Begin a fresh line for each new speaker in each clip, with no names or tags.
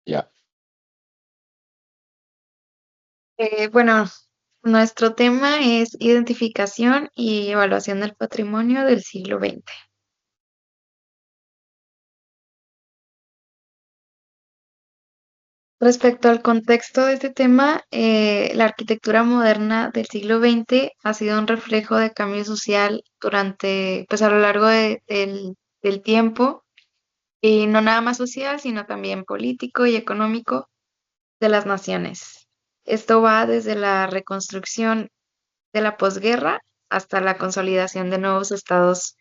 Ya.
Bueno, nuestro tema es identificación y evaluación del patrimonio del siglo XX. Respecto al contexto de este tema, la arquitectura moderna del siglo XX ha sido un reflejo de cambio social pues a lo largo del tiempo, y no nada más social, sino también político y económico de las naciones. Esto va desde la reconstrucción de la posguerra hasta la consolidación de nuevos estados.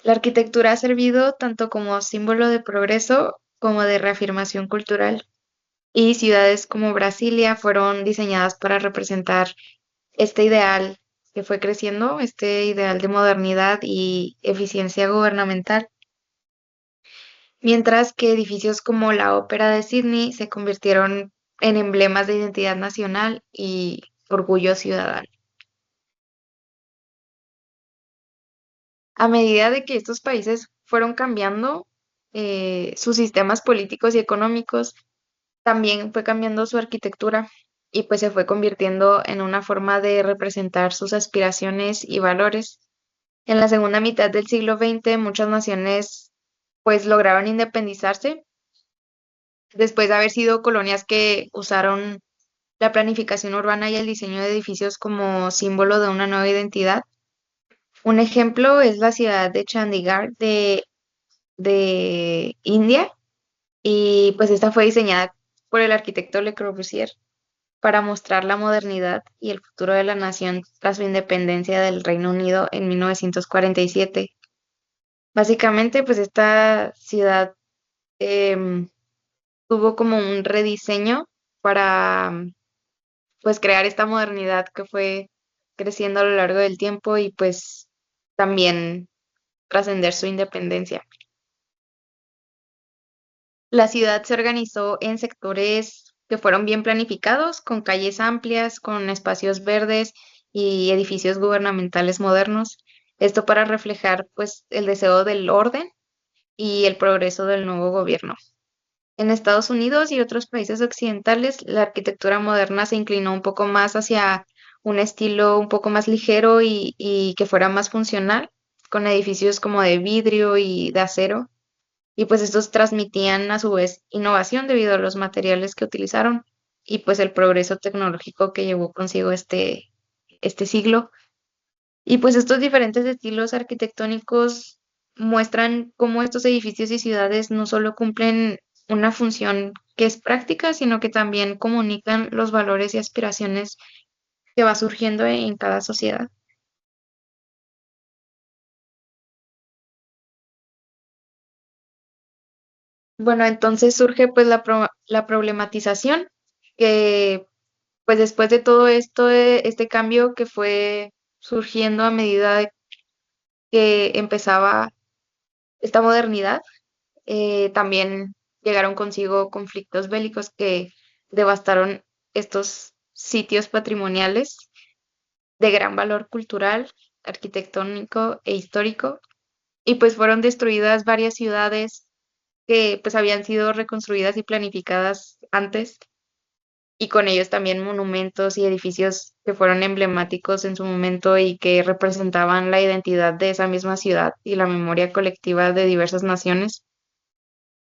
La arquitectura ha servido tanto como símbolo de progreso como de reafirmación cultural, y ciudades como Brasilia fueron diseñadas para representar este ideal que fue creciendo, este ideal de modernidad y eficiencia gubernamental, mientras que edificios como la Ópera de Sydney se convirtieron en emblemas de identidad nacional y orgullo ciudadano. A medida de que estos países fueron cambiando sus sistemas políticos y económicos, también fue cambiando su arquitectura y pues se fue convirtiendo en una forma de representar sus aspiraciones y valores. En la segunda mitad del siglo XX, muchas naciones pues lograron independizarse después de haber sido colonias que usaron la planificación urbana y el diseño de edificios como símbolo de una nueva identidad. Un ejemplo es la ciudad de Chandigarh de India, y pues esta fue diseñada por el arquitecto Le Corbusier para mostrar la modernidad y el futuro de la nación tras su independencia del Reino Unido en 1947. Básicamente, pues esta ciudad em, tuvo como un rediseño para pues crear esta modernidad que fue creciendo a lo largo del tiempo y pues también trascender su independencia. La ciudad se organizó en sectores que fueron bien planificados, con calles amplias, con espacios verdes y edificios gubernamentales modernos. Esto para reflejar pues el deseo del orden y el progreso del nuevo gobierno. En Estados Unidos y otros países occidentales, la arquitectura moderna se inclinó un poco más hacia un estilo un poco más ligero y que fuera más funcional, con edificios como de vidrio y de acero, y pues estos transmitían a su vez innovación debido a los materiales que utilizaron y pues el progreso tecnológico que llevó consigo este siglo. Y pues estos diferentes estilos arquitectónicos muestran cómo estos edificios y ciudades no solo cumplen una función que es práctica, sino que también comunican los valores y aspiraciones que va surgiendo en cada sociedad. Bueno, entonces surge pues la problematización, que pues después de todo esto, este cambio que fue surgiendo a medida de que empezaba esta modernidad, también llegaron consigo conflictos bélicos que devastaron estos sitios patrimoniales de gran valor cultural, arquitectónico e histórico, y pues fueron destruidas varias ciudades que pues habían sido reconstruidas y planificadas antes, y con ellos también monumentos y edificios que fueron emblemáticos en su momento y que representaban la identidad de esa misma ciudad y la memoria colectiva de diversas naciones.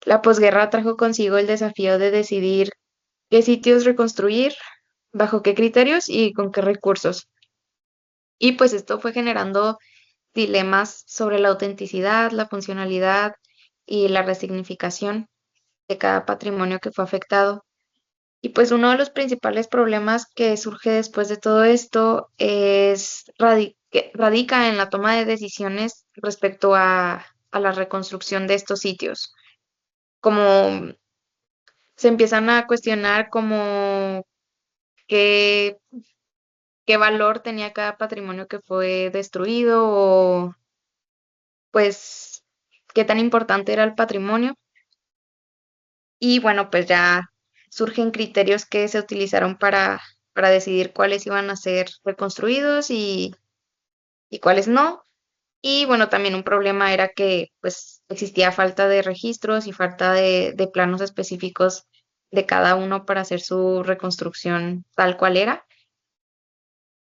La posguerra trajo consigo el desafío de decidir qué sitios reconstruir, bajo qué criterios y con qué recursos. Y pues esto fue generando dilemas sobre la autenticidad, la funcionalidad y la resignificación de cada patrimonio que fue afectado. Y pues uno de los principales problemas que surge después de todo esto que radica en la toma de decisiones respecto a la reconstrucción de estos sitios. Como se empiezan a cuestionar como qué, qué valor tenía cada patrimonio que fue destruido, o pues qué tan importante era el patrimonio. Y bueno, pues ya surgen criterios que se utilizaron para decidir cuáles iban a ser reconstruidos y cuáles no. Y bueno, también un problema era que pues existía falta de registros y falta de planos específicos de cada uno para hacer su reconstrucción tal cual era.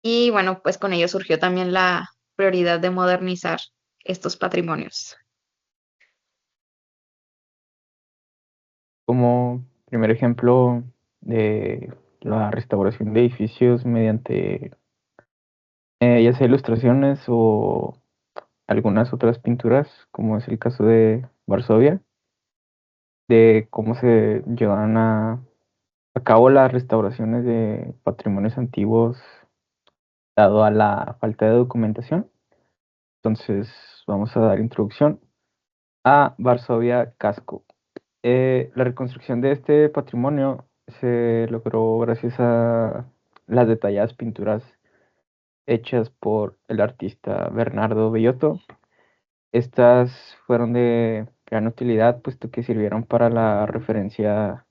Y bueno, pues con ello surgió también la prioridad de modernizar estos patrimonios.
Como primer ejemplo de la restauración de edificios mediante ya sea ilustraciones o algunas otras pinturas, como es el caso de Varsovia, de cómo se llevaron a cabo las restauraciones de patrimonios antiguos dado a la falta de documentación. Entonces, vamos a dar introducción a Varsovia Casco. La reconstrucción de este patrimonio se logró gracias a las detalladas pinturas hechas por el artista Bernardo Bellotto. Estas fueron de gran utilidad, puesto que sirvieron para la referencia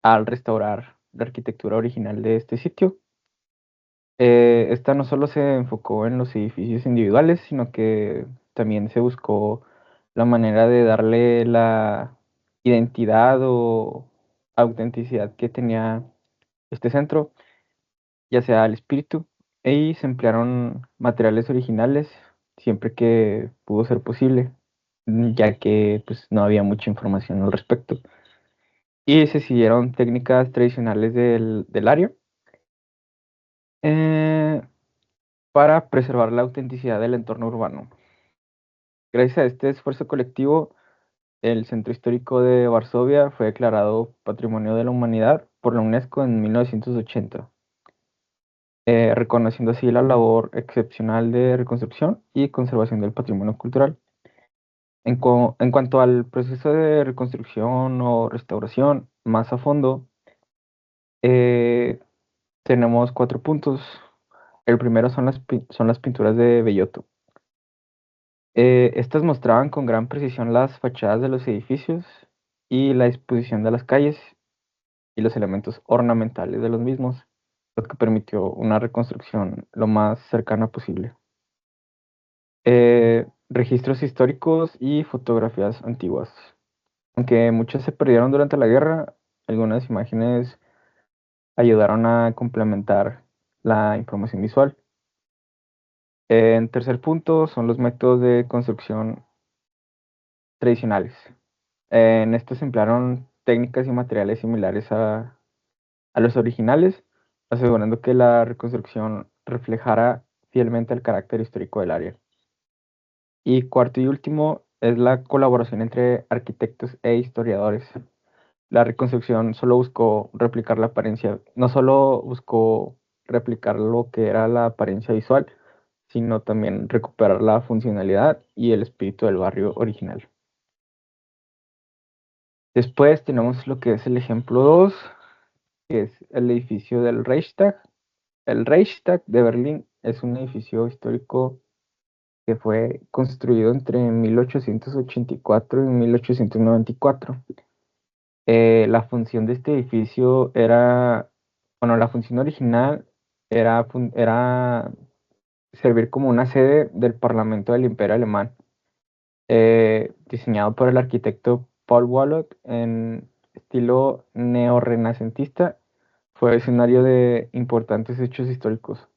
al restaurar la arquitectura original de este sitio. Esta no solo se enfocó en los edificios individuales, sino que también se buscó la manera de darle la identidad o autenticidad que tenía este centro, ya sea al espíritu, y se emplearon materiales originales siempre que pudo ser posible, ya que pues, no había mucha información al respecto. Y se siguieron técnicas tradicionales del área. Eh, para preservar la autenticidad del entorno urbano. Gracias a este esfuerzo colectivo, el centro histórico de Varsovia fue declarado Patrimonio de la Humanidad por la UNESCO en 1980, reconociendo así la labor excepcional de reconstrucción y conservación del patrimonio cultural. En cuanto al proceso de reconstrucción o restauración más a fondo, eh, tenemos 4 puntos. El primero son son las pinturas de Bellotto. Estas mostraban con gran precisión las fachadas de los edificios y la disposición de las calles y los elementos ornamentales de los mismos, lo que permitió una reconstrucción lo más cercana posible. Registros históricos y fotografías antiguas. Aunque muchas se perdieron durante la guerra, algunas imágenes ayudaron a complementar la información visual. En tercer punto son los métodos de construcción tradicionales. En estos se emplearon técnicas y materiales similares a los originales, asegurando que la reconstrucción reflejara fielmente el carácter histórico del área. Y cuarto y último es la colaboración entre arquitectos e historiadores. La reconstrucción solo buscó replicar la apariencia, no solo buscó replicar lo que era la apariencia visual, sino también recuperar la funcionalidad y el espíritu del barrio original. Después tenemos lo que es el ejemplo 2, que es el edificio del Reichstag. El Reichstag de Berlín es un edificio histórico que fue construido entre 1884 y 1894. La función de este edificio era, bueno, la función original era servir como una sede del Parlamento del Imperio Alemán, diseñado por el arquitecto Paul Wallot en estilo neorrenacentista. Fue escenario de importantes hechos históricos,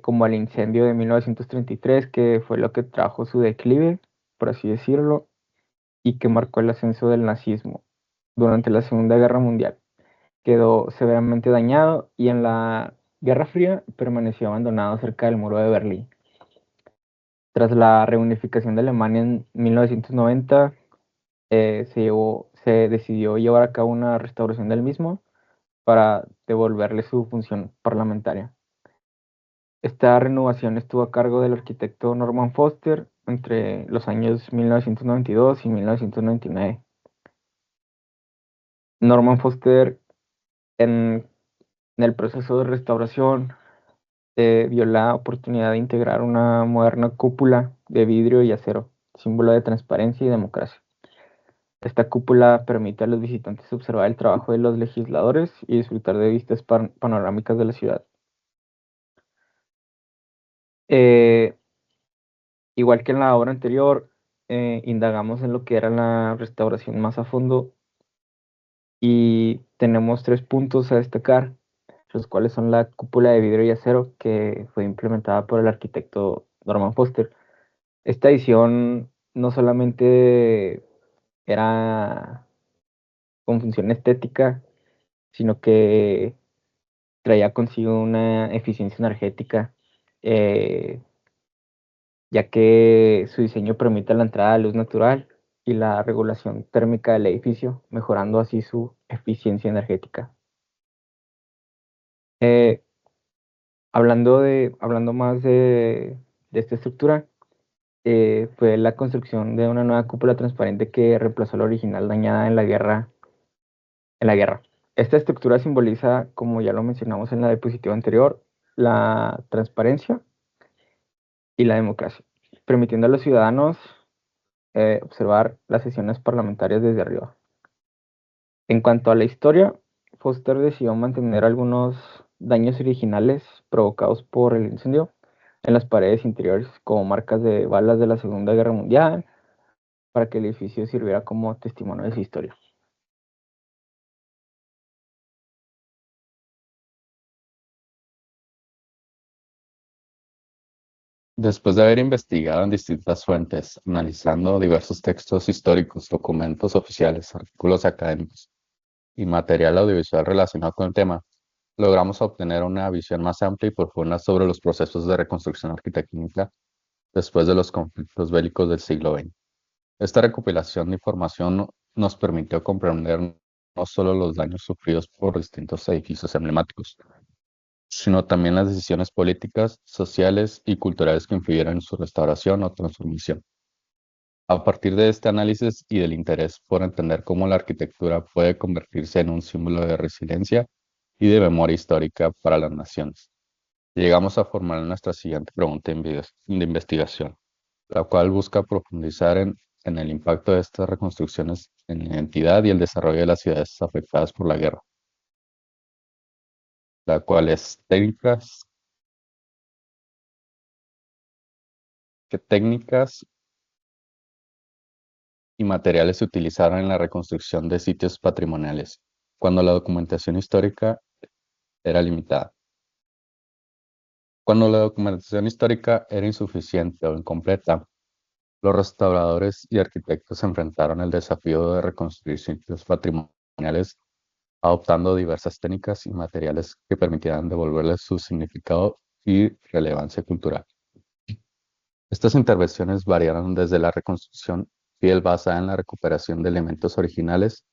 como el incendio de 1933, que fue lo que trajo su declive, por así decirlo, y que marcó el ascenso del nazismo durante la Segunda Guerra Mundial. Quedó severamente dañado y en la Guerra Fría permaneció abandonado cerca del muro de Berlín. Tras la reunificación de Alemania en 1990, se decidió llevar a cabo una restauración del mismo para devolverle su función parlamentaria. Esta renovación estuvo a cargo del arquitecto Norman Foster entre los años 1992 y 1999. Norman Foster, en, en el proceso de restauración, vio la oportunidad de integrar una moderna cúpula de vidrio y acero, símbolo de transparencia y democracia. Esta cúpula permite a los visitantes observar el trabajo de los legisladores y disfrutar de vistas panorámicas de la ciudad. Eh, Igual que en la obra anterior, indagamos en lo que era la restauración más a fondo y tenemos tres puntos a destacar, los cuales son la cúpula de vidrio y acero que fue implementada por el arquitecto Norman Foster. Esta edición no solamente era con función estética, sino que traía consigo una eficiencia energética, eh, ya que su diseño permite la entrada de luz natural y la regulación térmica del edificio, mejorando así su eficiencia energética. Eh, hablando más de esta estructura, fue la construcción de una nueva cúpula transparente que reemplazó la original dañada en la guerra. Esta estructura simboliza, como ya lo mencionamos en la diapositiva anterior, la transparencia y la democracia, permitiendo a los ciudadanos observar las sesiones parlamentarias desde arriba. En cuanto a la historia, Foster decidió mantener algunos daños originales provocados por el incendio en las paredes interiores, como marcas de balas de la Segunda Guerra Mundial, para que el edificio sirviera como testimonio de su historia.
Después de haber investigado en distintas fuentes, analizando diversos textos históricos, documentos oficiales, artículos académicos y material audiovisual relacionado con el tema, logramos obtener una visión más amplia y profunda sobre los procesos de reconstrucción arquitectónica después de los conflictos bélicos del siglo XX. Esta recopilación de información nos permitió comprender no solo los daños sufridos por distintos edificios emblemáticos, sino también las decisiones políticas, sociales y culturales que influyeron en su restauración o transformación. A partir de este análisis y del interés por entender cómo la arquitectura puede convertirse en un símbolo de resiliencia y de memoria histórica para las naciones, llegamos a formular nuestra siguiente pregunta de investigación, la cual busca profundizar en el impacto de estas reconstrucciones en la identidad y el desarrollo de las ciudades afectadas por la guerra, la cual es qué técnicas y materiales se utilizaron en la reconstrucción de sitios patrimoniales, cuando la documentación histórica era limitada. Cuando la documentación histórica era insuficiente o incompleta, los restauradores y arquitectos se enfrentaron al desafío de reconstruir sitios patrimoniales adoptando diversas técnicas y materiales que permitieran devolverles su significado y relevancia cultural. Estas intervenciones variaron desde la reconstrucción fiel basada en la recuperación de elementos originales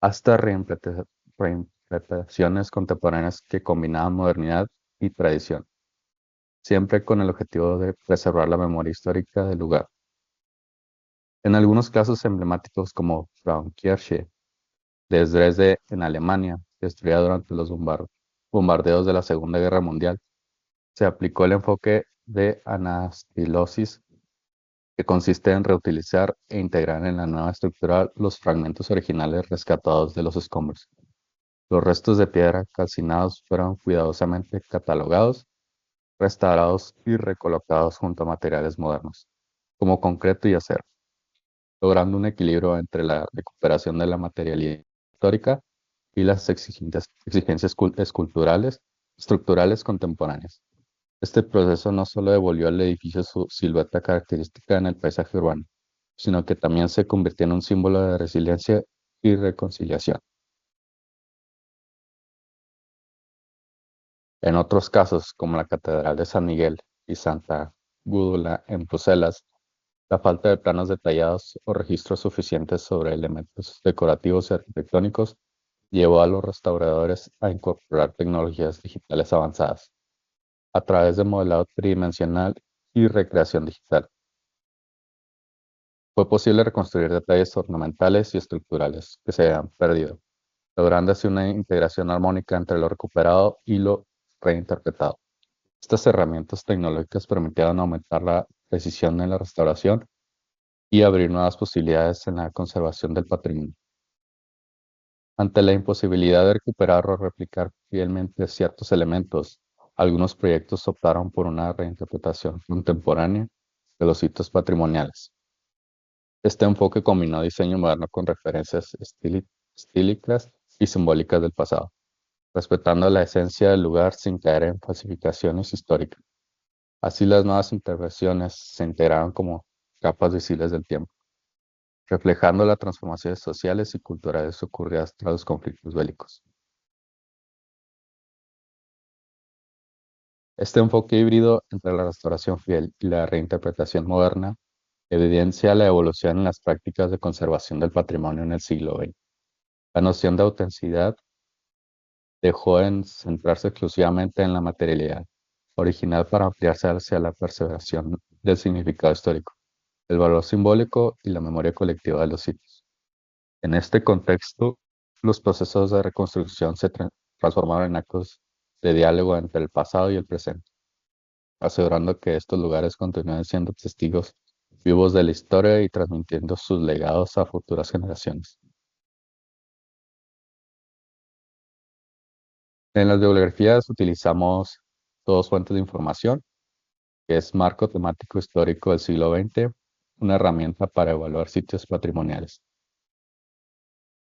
hasta reinterpretaciones contemporáneas que combinaban modernidad y tradición, siempre con el objetivo de preservar la memoria histórica del lugar. En algunos casos emblemáticos como Frauenkirche de Dresde en Alemania, destruida durante los bombardeos de la Segunda Guerra Mundial, se aplicó el enfoque de anastilosis, que consiste en reutilizar e integrar en la nueva estructura los fragmentos originales rescatados de los escombros. Los restos de piedra calcinados fueron cuidadosamente catalogados, restaurados y recolocados junto a materiales modernos, como concreto y acero, logrando un equilibrio entre la recuperación de la materialidad histórica y las exigencias esculturales, estructurales contemporáneas. Este proceso no solo devolvió al edificio su silueta característica en el paisaje urbano, sino que también se convirtió en un símbolo de resiliencia y reconciliación. En otros casos, como la Catedral de San Miguel y Santa Gúdula en Bruselas, la falta de planos detallados o registros suficientes sobre elementos decorativos y arquitectónicos llevó a los restauradores a incorporar tecnologías digitales avanzadas a través de modelado tridimensional y recreación digital. Fue posible reconstruir detalles ornamentales y estructurales que se habían perdido, logrando así una integración armónica entre lo recuperado y lo reinterpretado. Estas herramientas tecnológicas permitieron aumentar la precisión en la restauración y abrir nuevas posibilidades en la conservación del patrimonio. Ante la imposibilidad de recuperar o replicar fielmente ciertos elementos, Algunos proyectos optaron por una reinterpretación contemporánea de los sitios patrimoniales. Este enfoque combinó diseño moderno con referencias estílicas y simbólicas del pasado, respetando la esencia del lugar sin caer en falsificaciones históricas. Así las nuevas intervenciones se integraron como capas visibles del tiempo, reflejando las transformaciones sociales y culturales ocurridas tras los conflictos bélicos. Este enfoque híbrido entre la restauración fiel y la reinterpretación moderna evidencia la evolución en las prácticas de conservación del patrimonio en el siglo XX. La noción de autenticidad dejó de centrarse exclusivamente en la materialidad original para ampliarse hacia la perseveración del significado histórico, el valor simbólico y la memoria colectiva de los sitios. En este contexto, los procesos de reconstrucción se transformaron en actos de diálogo entre el pasado y el presente, asegurando que estos lugares continúen siendo testigos vivos de la historia y transmitiendo sus legados a futuras generaciones. En las bibliografías utilizamos dos fuentes de información, que es Marco Temático Histórico del siglo XX, una herramienta para evaluar sitios patrimoniales,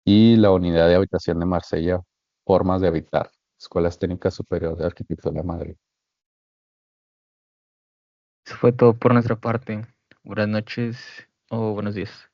y la Unidad de Habitación de Marsella, Formas de Habitar, Escuelas Técnicas Superiores de Arquitectura de Madrid.
Eso fue todo por nuestra parte. Buenas noches o buenos días.